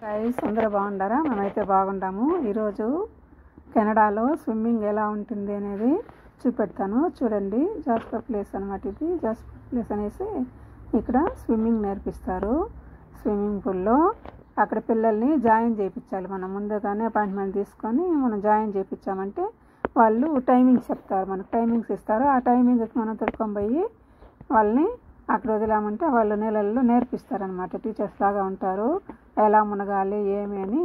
Guys అందరూ బాగుండారా? మేమైతే బాగుంటాము. ఈరోజు కెనడాలో స్విమ్మింగ్ ఎలా ఉంటుంది అనేది చూపెడతాను. చూడండి, జాస్పర్ ప్లేస్ అనమాట. ఇది జాస్పర్ ప్లేస్ అనేసి ఇక్కడ స్విమ్మింగ్ నేర్పిస్తారు. స్విమ్మింగ్ పూల్లో అక్కడ పిల్లల్ని జాయిన్ చేయించాలి. మనం ముందుగానే అపాయింట్మెంట్ తీసుకొని మనం జాయిన్ చేయించామంటే వాళ్ళు టైమింగ్స్ చెప్తారు, మనకు టైమింగ్స్ ఇస్తారు. ఆ టైమింగ్కి మనం తొడుకొని పోయి వాళ్ళని అక్కడ వదిలామంటే వాళ్ళు నీళ్ళల్లో నేర్పిస్తారనమాట. టీచర్స్ లాగా ఉంటారు. ఎలా మునగాలి ఏమి అని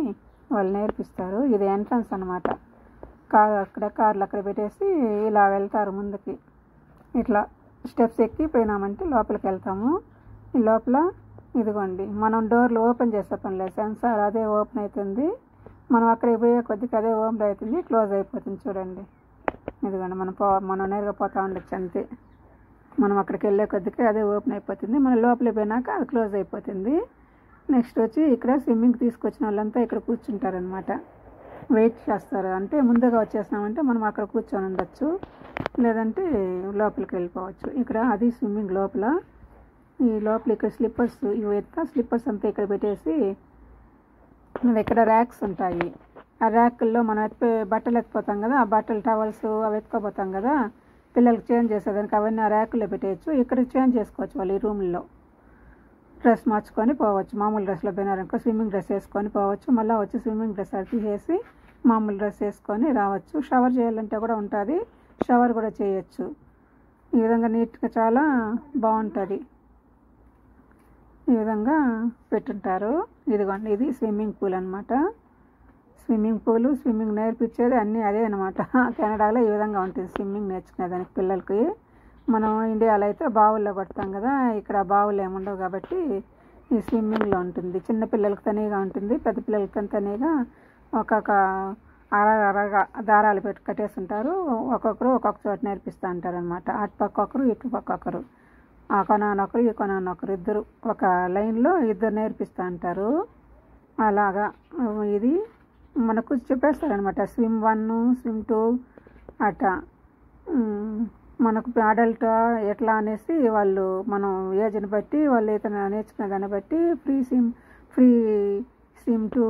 వాళ్ళు నేర్పిస్తారు. ఇది ఎంట్రన్స్ అనమాట. కార్లు అక్కడ పెట్టేసి ఇలా వెళ్తారు ముందుకి. ఇట్లా స్టెప్స్ ఎక్కి పోయినామంటే లోపలికి వెళ్తాము. ఈ లోపల ఇదిగోండి, మనం డోర్లు ఓపెన్ చేసే పని లేదు, సెన్సార్ అదే ఓపెన్ అవుతుంది. మనం అక్కడికి పోయే కొద్దికి అదే ఓపెన్ అవుతుంది, క్లోజ్ అయిపోతుంది. చూడండి, ఇదిగోండి, మనం నేరుగా పోతా ఉండొచ్చు అంతే. మనం అక్కడికి వెళ్ళే కొద్దికి అదే ఓపెన్ అయిపోతుంది. మనం లోపలికి పోయినాక అది క్లోజ్ అయిపోతుంది. నెక్స్ట్ వచ్చి ఇక్కడ స్విమ్మింగ్ తీసుకొచ్చిన వాళ్ళంతా ఇక్కడ కూర్చుంటారనమాట. వెయిట్ చేస్తారు. అంటే ముందుగా వచ్చేసినామంటే మనం అక్కడ కూర్చొని ఉండొచ్చు, లేదంటే లోపలికి వెళ్ళిపోవచ్చు. ఇక్కడ అది స్విమ్మింగ్ లోపల. ఈ లోపల ఇక్కడ స్లిప్పర్స్, ఇవి స్లిప్పర్స్ అంతా ఇక్కడ పెట్టేసి ఇక్కడ ర్యాక్స్ ఉంటాయి. ఆ ర్యాక్ల్లో మనం బట్టలు ఎత్తిపోతాం కదా, ఆ బట్టలు టవల్స్ అవి ఎత్తుకోపోతాం కదా, పిల్లలకి చేంజ్ చేసేదానికి అవన్నీ ఆ ర్యాకుల్లో పెట్టేయచ్చు. ఇక్కడ చేంజ్ చేసుకోవచ్చు. వాళ్ళు ఈ రూమ్లో డ్రెస్ మార్చుకొని పోవచ్చు. మామూలు డ్రెస్లో పోయినారనుకో స్విమ్మింగ్ డ్రెస్ వేసుకొని పోవచ్చు. మళ్ళీ వచ్చి స్విమ్మింగ్ డ్రెస్ అది తీసేసి మామూలు డ్రెస్ వేసుకొని రావచ్చు. షవర్ చేయాలంటే కూడా ఉంటుంది, షవర్ కూడా చేయొచ్చు. ఈ విధంగా నీట్గా చాలా బాగుంటుంది. ఈ విధంగా పెట్టుంటారు. ఇదిగోండి, ఇది స్విమ్మింగ్ పూల్ అనమాట. స్విమ్మింగ్ పూల్, స్విమ్మింగ్ నేర్పించేది అన్నీ అదే అనమాట. కెనడాలో ఈ విధంగా ఉంటుంది స్విమ్మింగ్ నేర్చుకునేదానికి పిల్లలకి. మనం ఇండియాలో అయితే బావుల్లో కొడతాం కదా, ఇక్కడ బావులు ఏముండవు కాబట్టి ఈ స్విమ్మింగ్లో ఉంటుంది. చిన్న పిల్లలకి తనీగా ఉంటుంది, పెద్ద పిల్లలకి తనీగా ఒక్కొక్క అరగా దారాలు పెట్టి కట్టేసి ఉంటారు. ఒక్కొక్కరు ఒక్కొక్క చోట నేర్పిస్తూ ఉంటారు అనమాట. అటు పక్క ఒకరు ఇటు పక్క ఒకరు, ఆ కొనానొకరు ఈ కొనానొకరు, ఇద్దరు ఒక లైన్లో ఇద్దరు నేర్పిస్తూ ఉంటారు. అలాగా ఇది మనకు చెప్పేస్తారనమాట. స్విమ్ 1, స్విమ్ 2 అట్లా మనకు అడల్ట్ ఎట్లా అనేసి వాళ్ళు మనం ఏజ్ని బట్టి వాళ్ళు ఇతను నేర్చుకునే దాన్ని బట్టి ఫ్రీ స్విమ్ 2,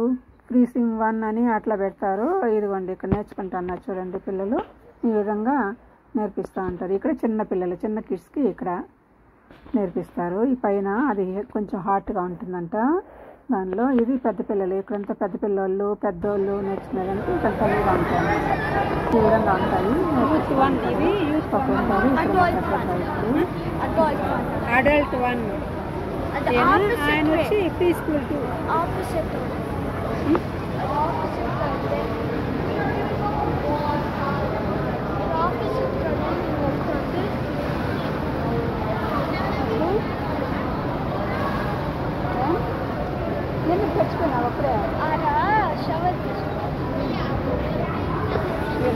ఫ్రీ స్విమ్ 1 అని అట్లా పెడతారు. ఇదిగోండి, ఇక్కడ నేర్చుకుంటున్నారు చూడండి పిల్లలు. ఈ విధంగా నేర్పిస్తూ ఉంటారు. ఇక్కడ చిన్న పిల్లలు, చిన్న కిడ్స్కి ఇక్కడ నేర్పిస్తారు. ఈ పైన అది కొంచెం హాట్గా ఉంటుందంట దానిలో. ఇది పెద్ద పిల్లలు, ఇక్కడంతా పెద్ద పిల్లలు పెద్దోళ్ళు నేర్చుకునేదానికి ఇక్కడ తల్లిగా ఉంటాయి. ఈ విధంగా ఉంటాయి. అడల్ట్ 1 ఆయన వచ్చి ప్రీ స్కూల్ 2. తెచ్చుకున్నావు అప్పుడే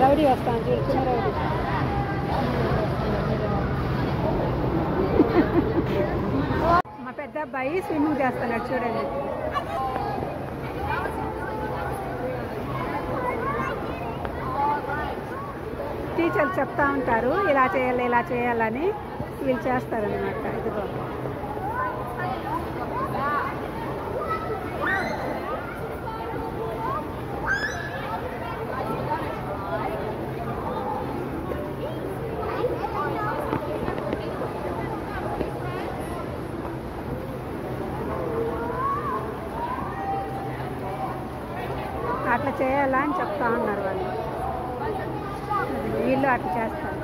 రౌడీ వస్తాను చూడు, చిన్న రౌడీ. మా పెద్ద అబ్బాయి స్విమ్మింగ్ చేస్తున్నాడు చూడండి. టీచర్లు చెప్తా ఉంటారు ఇలా చేయాలి ఇలా చేయాలని, వీళ్ళు చేస్తారనమాట. ఇదిగో అట్లా చేయాలా అని చెప్తా ఉన్నారు వాళ్ళు. వీళ్ళు అట్లా చేస్తారు.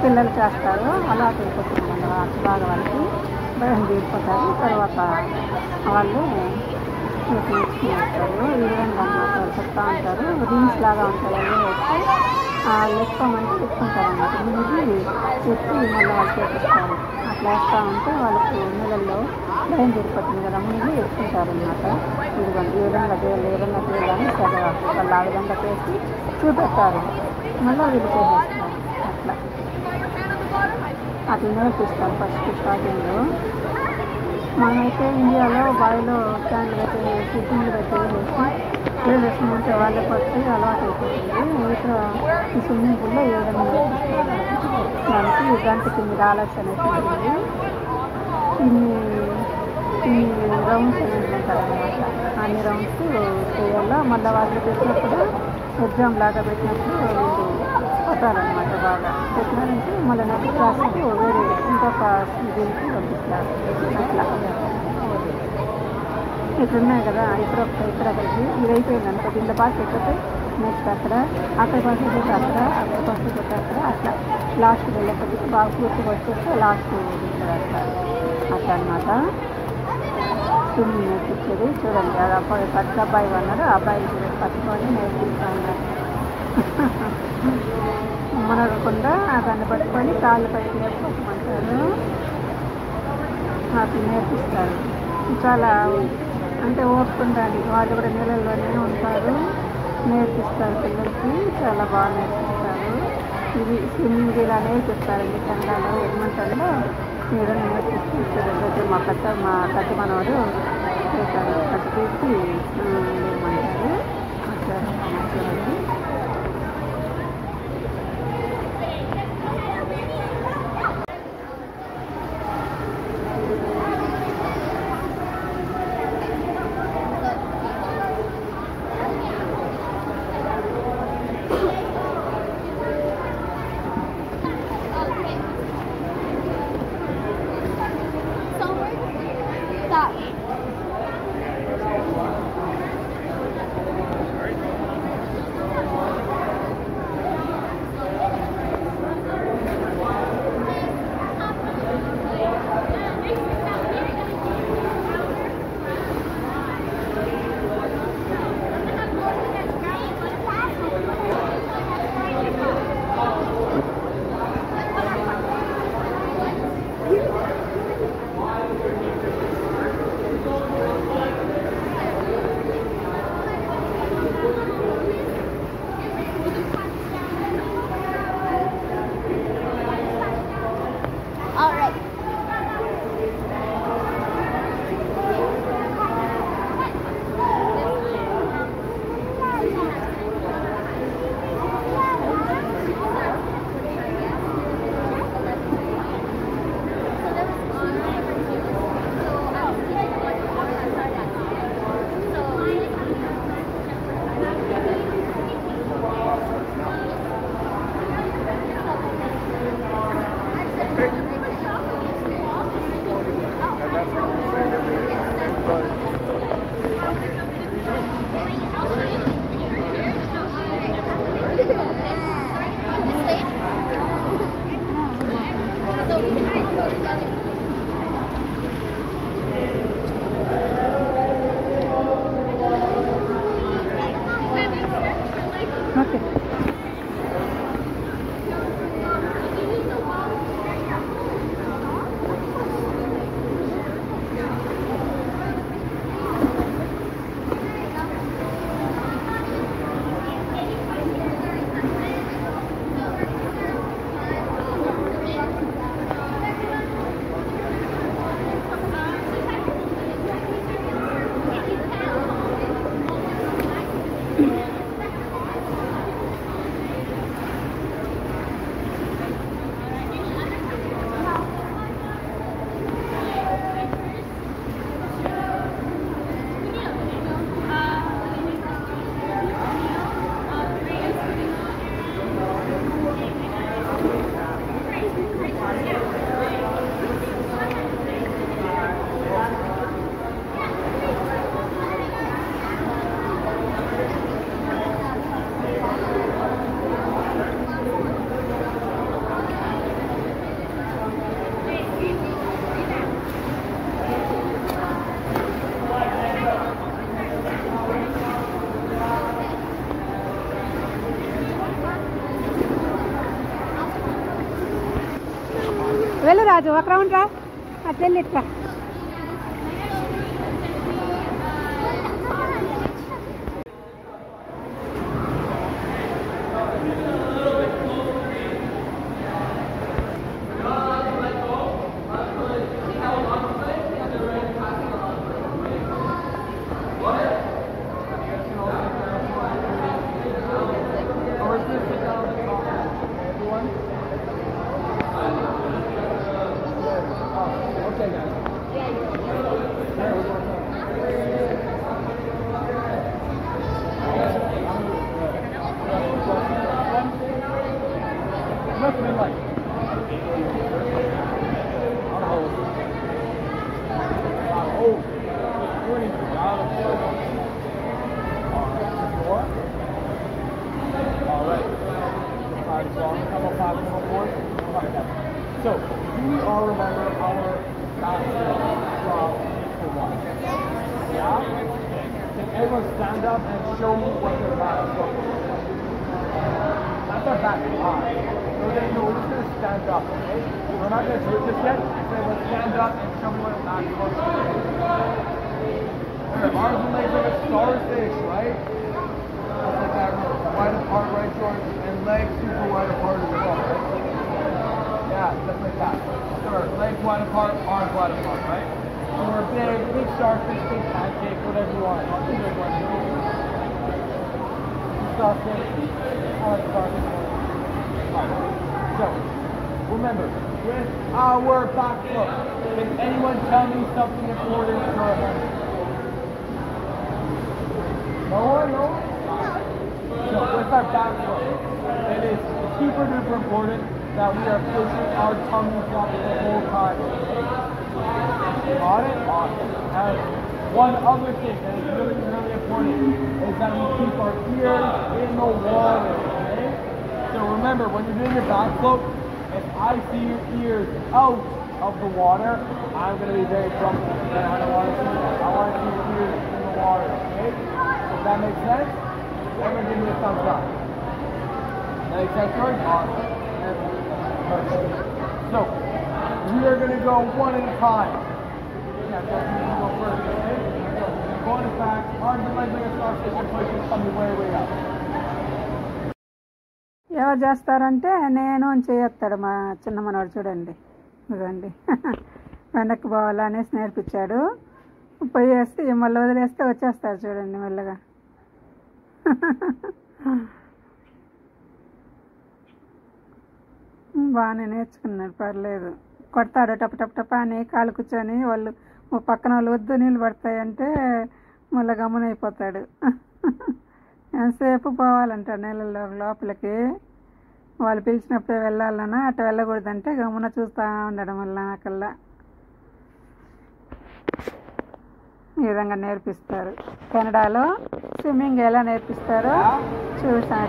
పిల్లలు చేస్తారు. అలవాటు అయిపోతుంది అన్నమాట. బాగా వాళ్ళకి భయం తీరిపోతారు. తర్వాత వాళ్ళు నేర్చుకుంటారు. ఈ విధంగా అన్నమాట వాళ్ళు చెప్తా ఉంటారు. రింగ్స్ లాగా ఉంటాయి. అవి ఎత్తుకోమంటే ఎత్తుకుంటారు అన్నమాట. మునిగి ఎత్తి మళ్ళీ వాళ్ళు చేపిస్తారు. అట్లా వేస్తూ ఉంటే వాళ్ళకి నీళ్ళల్లో భయం తీరిపోతుంది కదా, మునిగి ఎత్తుకుంటారు అన్నమాట. ఇదిగోండి ఈ విధంగా చేయాలి, ఈ విధంగా చేయాలని చదవాలి. వాళ్ళు ఆ విధంగా చేసి చూపెట్టారు. మళ్ళీ వీళ్ళు చేసేస్తారు. అట్లా నేర్పిస్తారు ఫస్ట్ స్టార్టింగ్లో. మనమైతే ఇండియాలో బావిలో క్యాన్లు పెట్టేసి గిన్నెలు పెట్టేసి వేసేసిన ఉంటే వాళ్ళే పట్టి అలవాటు అయిపోతుంది. ఈ స్విమ్మింగ్ పూల్లో ఏ విధంగా దానికి గంటకి 8 డాలర్స్ అనేది ఉంటుంది. ఇన్ని రౌండ్స్ అనేది ఉంటారన్నమాట. అన్ని రౌండ్స్ చేయాలా. మళ్ళీ వాళ్ళు పెట్టినప్పుడు ఎగ్జామ్ లాగా పెట్టినప్పుడు వీళ్ళు పోతారనమాట. బాగా పెట్టినారంటే మళ్ళీ నెక్స్ట్ క్లాస్కి వేరే ఇంకొక దీనికి పంపిస్తారు. అట్లా ఇట్లున్నాయి కదా. ఇక్కడికి ఇది అయిపోయింది అనుకో, దీంట్లో పాస్ పెట్టితే నెక్స్ట్ అక్కడ పాస్ పెట్టి అక్కడ పాస్ పెట్టి అక్కడ అట్లా లాస్ట్ వెళ్ళకపోతే బాగా పూర్తిగా వచ్చేస్తే లాస్ట్ అట్లా అనమాట స్విమ్మింగ్ నేర్పించేది. చూడండి అది పెద్ద అబ్బాయి అన్నారు. ఆ అబ్బాయిని పట్టుకొని నేర్పిస్తూ ఉన్నారు. మునగకుండా దాన్ని పట్టుకొని కాళ్ళు పైకి నేర్చుకోమంటారు. నాకు నేర్పిస్తారు. చాలా అంటే ఓపుకుండాలి. వాళ్ళు కూడా నీళ్ళల్లోనే ఉంటారు. నేర్పిస్తారు పిల్లలకి. చాలా బాగా నేర్పిస్తారు. ఇది స్విమ్మింగ్ ఇలా నేర్పిస్తారండి కెనడాలో, ఎడ్మంటన్లో. మీరు నేర్పిస్తూ ఇచ్చారు. మా పెద్ద మనవాడు చేశారు. అది చేసి ఏమంటారు చూడండి. వెళ్ళు రాజు, ఒక రౌండ్ రా, అటు వెళ్ళి ఇట్లా. So, we all remember our basketball from the one. Yeah? Can everyone stand up and show me what their basketball is? That's our back line. We're just going to stand up, okay? We're not going to switch this yet. So let's stand up and show me what a basketball is. Arms and legs like a starfish, right? Just like that, wide apart, right, George? And legs super wide apart as well, right? Yeah, just like that. Sure, legs wide apart, arms wide apart, right? So we're big starfish, big pancake, whatever you want. I'll do this one. Starfish. I like starfish. Alright. So, remember, with our back foot, can anyone tell me something important to remember? No one? No? So, with our back foot, it is super duper important that we are pushing our tummies up the whole time. Got it? Awesome. And one other thing that is really, really important is that we keep our ears in the water, okay? So remember, when you're doing your back float, if I see your ears out of the water, I'm going to be very grumpy. And I don't want to see that. I want to see your ears in the water, okay? Does that make sense? Everyone give me a thumbs up. That makes sense, George? Awesome. Perfect. So, we are going to go one at a time. Yeah, so you go first, okay? So, going is back, arms and legs like a starfish, and pushing coming way up. ఎవరు చేస్తారంటే నేను చేయొస్తాడు మా చిన్న మనవాడు, చూడండి ఇదండి. వెనక్కి పోవాలా అనేసి నేర్పించాడు. పోయేసి మళ్ళీ వదిలేస్తే వచ్చేస్తాడు, చూడండి మెల్లగా. బాగానే నేర్చుకున్నాడు, పర్లేదు. కొడతాడు టప టప టప అని, కాలు కూర్చొని వాళ్ళు పక్కన వాళ్ళు వద్దు నీళ్ళు పడతాయంటే మళ్ళీ గమ్మునైపోతాడు. ఎంతసేపు పోవాలంటాడు నీళ్ళలో లోపలికి. వాళ్ళు పిలిచినప్పుడే వెళ్ళాలన్నా అటు వెళ్ళకూడదంటే గమ్మున చూస్తూ ఉండడం వల్ల నాకల్లా ఈ విధంగా నేర్పిస్తారు. కెనడాలో స్విమ్మింగ్ ఎలా నేర్పిస్తారో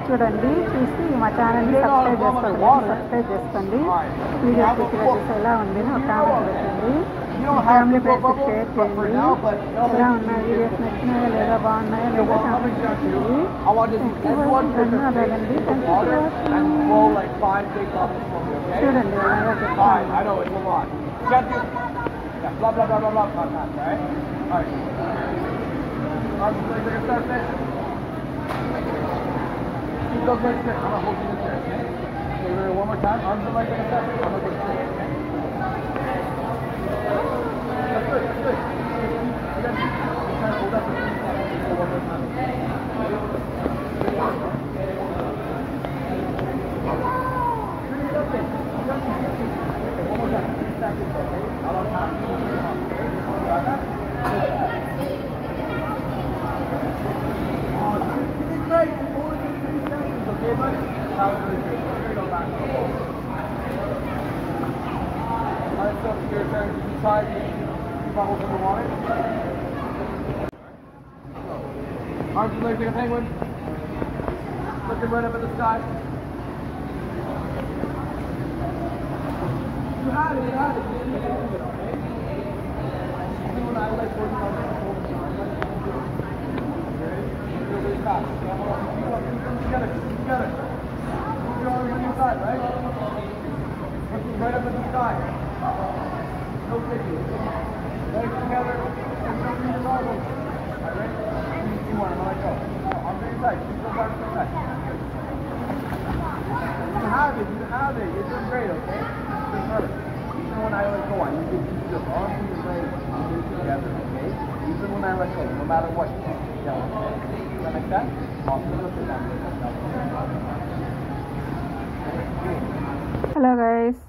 చూడండి. చూసి మా ఛానల్ని సబ్స్క్రైబ్ చేసుకోండి. వీడియో చూసి ఎలా ఉంది ఒక కామెంట్ పెట్టండి. ఫ్యామిలీ ఫ్రెండ్స్కి షేర్ చేయండి. ఎలా ఉన్నాయి వీడియోస్, నచ్చినాయో లేదా బాగున్నాయో లేదా కామెంట్ చేయండి. ధన్యవాదాలండి. చూడండి అలాగా చెప్తాను. Yeah, blah, blah, blah, blah, blah, contact, right? Alright. Arms and legs like a starfish. Keep those legs straight. I'm going to hold you this there, okay? Okay, ready? One more time. Arms and legs like a starfish. I'm going to go straight, okay? That's good, that's good. You got to try to hold up the feet. One more time. One more time. How long time? Great. 4 to 3 seconds, okay, buddy? That was really great. We're going to go back. Alright, so your turn to decide the bubbles in the water. Arms and legs like a penguin. Looking right up at the sky. You had it, you had it. You didn't do it, okay? You and I like working on that whole time. Really fast. Together. Move your arms on your side, right? Looking right up at the sky. No biggie. Legs together. And don't read the ball. Alright, ready? You want to let go. On the inside. You go back to the side. You have it. You have it. You're doing great, okay? Just remember. Even when I let go, I need to keep your arms and your legs together, okay? Even when I let go, no matter what. Yeah, okay? Does that make sense? Awesome. Let's sit down. Hello guys,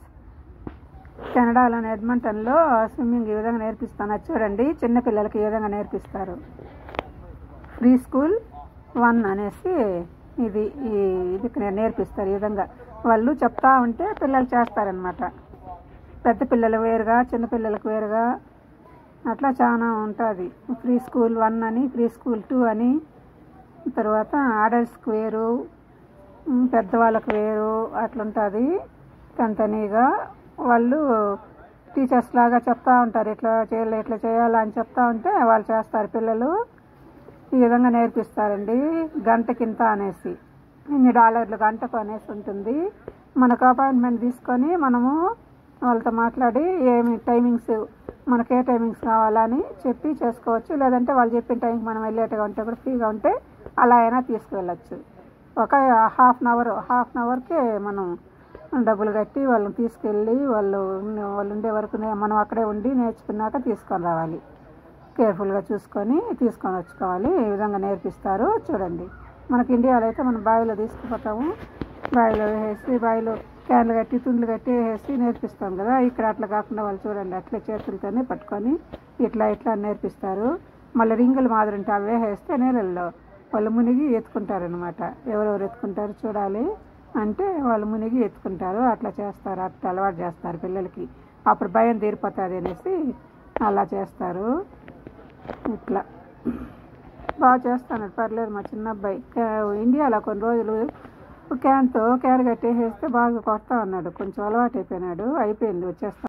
కెనడాలోని ఎడ్మంటన్లో swimming ఈ విధంగా నేర్పిస్తాను. చూడండి, చిన్నపిల్లలకి ఈ విధంగా నేర్పిస్తారు. ప్రీ స్కూల్ 1 అనేసి ఇది నేర్పిస్తారు. ఈ విధంగా వాళ్ళు చెప్తా ఉంటే పిల్లలు చేస్తారనమాట. పెద్ద పిల్లలు వేరుగా, చిన్నపిల్లలకు వేరుగా, అట్లా చాలా ఉంటుంది. ప్రీ స్కూల్ 1 అని, ప్రీ స్కూల్ 2 అని, తర్వాత అడల్ట్స్కి వేరు, పెద్దవాళ్ళకు వేరు, అట్లుంటుంది. కంతనీగా వాళ్ళు టీచర్స్ లాగా చెప్తా ఉంటారు. ఇట్లా చేయాలి, ఇట్లా చేయాలి అని చెప్తా ఉంటే వాళ్ళు చేస్తారు. పిల్లలు ఈ విధంగా నేర్పిస్తారండి. గంటకింత అనేసి, ఇన్ని $1 గంటకు అనేసి ఉంటుంది. మనకు అపాయింట్మెంట్ తీసుకొని మనము వాళ్ళతో మాట్లాడి ఏమి టైమింగ్స్, మనకు ఏ టైమింగ్స్ కావాలని చెప్పి చేసుకోవచ్చు. లేదంటే వాళ్ళు చెప్పిన టైంకి మనం వెళ్ళేట్టుగా ఉంటే కూడా, ఫ్రీగా ఉంటే అలా అయినా తీసుకువెళ్ళచ్చు. ఒక హాఫ్ అన్ అవర్కే మనం డబ్బులు కట్టి వాళ్ళని తీసుకెళ్ళి వాళ్ళు ఉండే వరకు మనం అక్కడే ఉండి నేర్చుకున్నాక తీసుకొని రావాలి. కేర్ఫుల్గా చూసుకొని తీసుకొని వచ్చుకోవాలి. ఈ విధంగా నేర్పిస్తారు. చూడండి, మనకి ఇండియాలో అయితే మనం బావిలో తీసుకుపోతాము. బావిలో వేసి, బావిలో క్యాన్లు కట్టి, తుండ్లు కట్టి వేసి నేర్పిస్తాం కదా. ఇక్కడ అట్లా కాకుండా వాళ్ళు చూడండి, అట్లా చేతులతోనే పట్టుకొని ఇట్లా నేర్పిస్తారు. మళ్ళీ రింగులు మాదిరి ఉంటే అవే వేస్తే నీళ్ళల్లో వాళ్ళు మునిగి ఎత్తుకుంటారనమాట. ఎవరెవరు ఎత్తుకుంటారు చూడాలి అంటే వాళ్ళు మునిగి ఎత్తుకుంటారు. అట్లా చేస్తారు, అట్లా అలవాటు చేస్తారు పిల్లలకి. అప్పుడు భయం తీరిపోతుంది అనేసి అలా చేస్తారు. ఇట్లా బాగా చేస్తాను, పర్లేదు. మా చిన్న అబ్బాయి ఇండియాలో కొన్ని రోజులు క్యాన్ కట్టేసేస్తే బాగా కొడతా ఉన్నాడు. కొంచెం అలవాటు అయిపోయినాడు. అయిపోయింది, వచ్చేస్తాను.